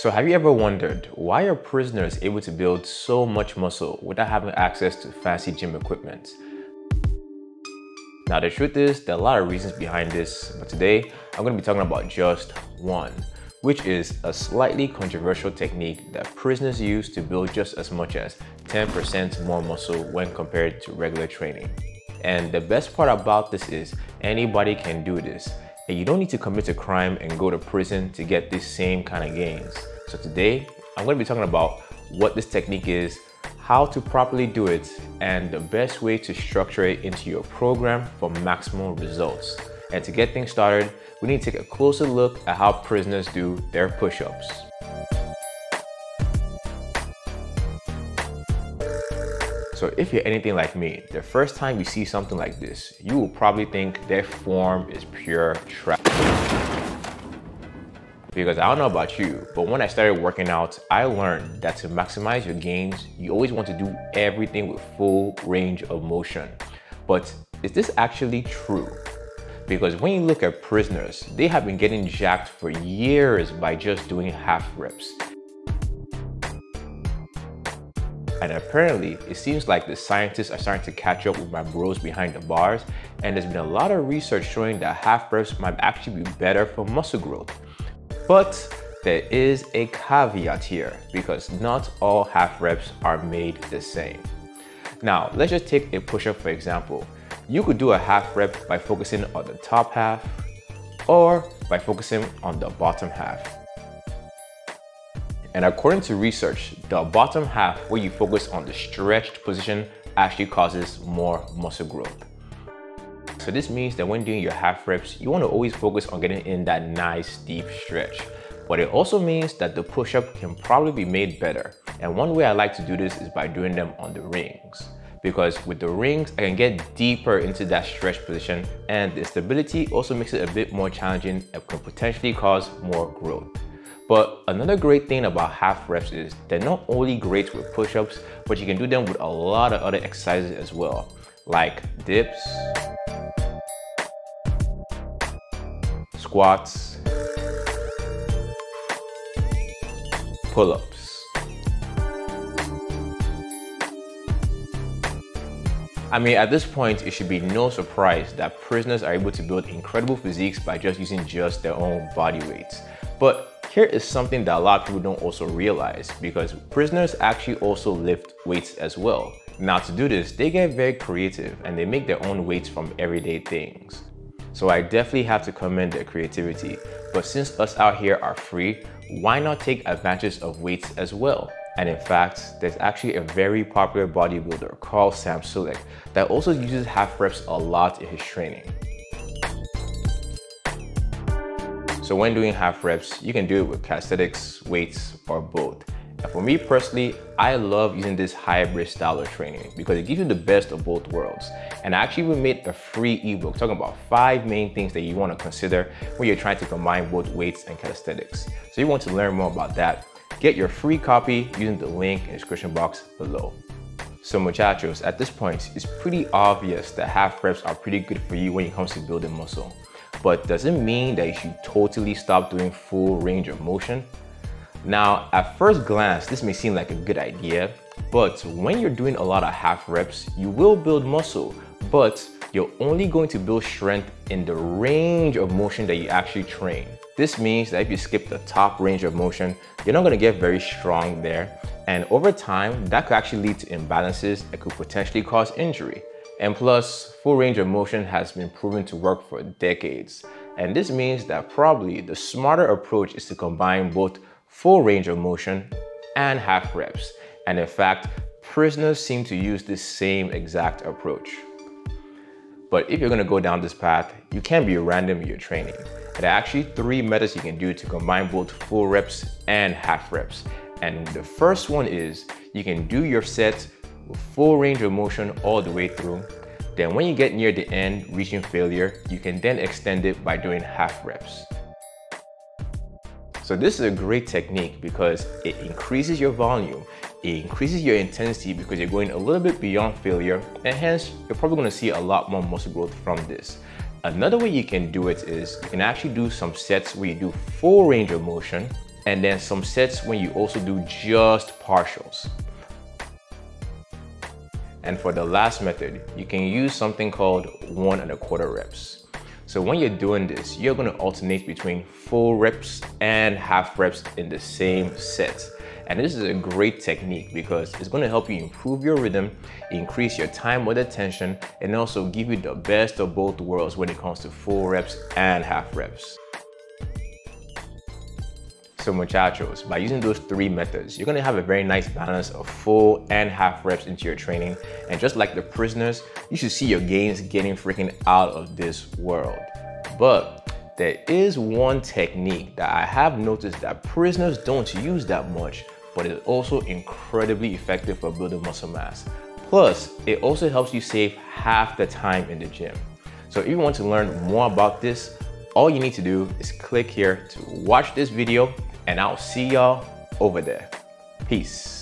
So have you ever wondered, why are prisoners able to build so much muscle without having access to fancy gym equipment? Now the truth is, there are a lot of reasons behind this, but today I'm going to be talking about just one, which is a slightly controversial technique that prisoners use to build just as much as 10% more muscle when compared to regular training. And the best part about this is anybody can do this, and you don't need to commit a crime and go to prison to get this same kind of gains. So today, I'm going to be talking about what this technique is, how to properly do it, and the best way to structure it into your program for maximum results. And to get things started, we need to take a closer look at how prisoners do their push-ups. So if you're anything like me, the first time you see something like this, you will probably think their form is pure trash. Because I don't know about you, but when I started working out, I learned that to maximize your gains, you always want to do everything with full range of motion. But is this actually true? Because when you look at prisoners, they have been getting jacked for years by just doing half reps. And apparently, it seems like the scientists are starting to catch up with my bros behind the bars, and there's been a lot of research showing that half reps might actually be better for muscle growth. But there is a caveat here, because not all half reps are made the same. Now, let's just take a push-up for example. You could do a half rep by focusing on the top half, or by focusing on the bottom half. And according to research, the bottom half, where you focus on the stretched position, actually causes more muscle growth. So this means that when doing your half reps, you want to always focus on getting in that nice deep stretch. But it also means that the push-up can probably be made better. And one way I like to do this is by doing them on the rings. Because with the rings, I can get deeper into that stretch position, and the stability also makes it a bit more challenging and can potentially cause more growth. But another great thing about half reps is they're not only great with push-ups, but you can do them with a lot of other exercises as well, like dips, squats, pull-ups. I mean, at this point, it should be no surprise that prisoners are able to build incredible physiques by just using just their own body weights. But here is something that a lot of people don't also realize, because prisoners actually also lift weights as well. Now to do this, they get very creative and they make their own weights from everyday things. So I definitely have to commend their creativity. But since us out here are free, why not take advantage of weights as well? And in fact, there's actually a very popular bodybuilder called Muscular that also uses half reps a lot in his training. So when doing half reps, you can do it with calisthenics, weights, or both. And for me personally, I love using this hybrid style of training because it gives you the best of both worlds. And I actually made a free ebook talking about 5 main things that you want to consider when you're trying to combine both weights and calisthenics. So if you want to learn more about that, get your free copy using the link in the description box below. So muchachos, at this point, it's pretty obvious that half reps are pretty good for you when it comes to building muscle. But does it mean that you should totally stop doing full range of motion? Now, at first glance, this may seem like a good idea, but when you're doing a lot of half reps, you will build muscle, but you're only going to build strength in the range of motion that you actually train. This means that if you skip the top range of motion, you're not going to get very strong there. And over time, that could actually lead to imbalances that could potentially cause injury. And plus, full range of motion has been proven to work for decades. And this means that probably the smarter approach is to combine both full range of motion and half reps. And in fact, prisoners seem to use this same exact approach. But if you're gonna go down this path, you can't be random in your training. There are actually 3 methods you can do to combine both full reps and half reps. And the first one is you can do your sets with full range of motion all the way through. Then when you get near the end, reaching failure, you can then extend it by doing half reps. So this is a great technique because it increases your volume, it increases your intensity because you're going a little bit beyond failure, and hence you're probably going to see a lot more muscle growth from this. Another way you can do it is you can actually do some sets where you do full range of motion and then some sets when you also do just partials. And for the last method, you can use something called 1 1/4 reps. So when you're doing this, you're gonna alternate between full reps and half reps in the same set. And this is a great technique because it's gonna help you improve your rhythm, increase your time with attention, and also give you the best of both worlds when it comes to full reps and half reps. So muchachos, by using those 3 methods, you're gonna have a very nice balance of full and half reps into your training. And just like the prisoners, you should see your gains getting freaking out of this world. But there is one technique that I have noticed that prisoners don't use that much, but it's also incredibly effective for building muscle mass. Plus, it also helps you save half the time in the gym. So if you want to learn more about this, all you need to do is click here to watch this video, and I'll see y'all over there. Peace.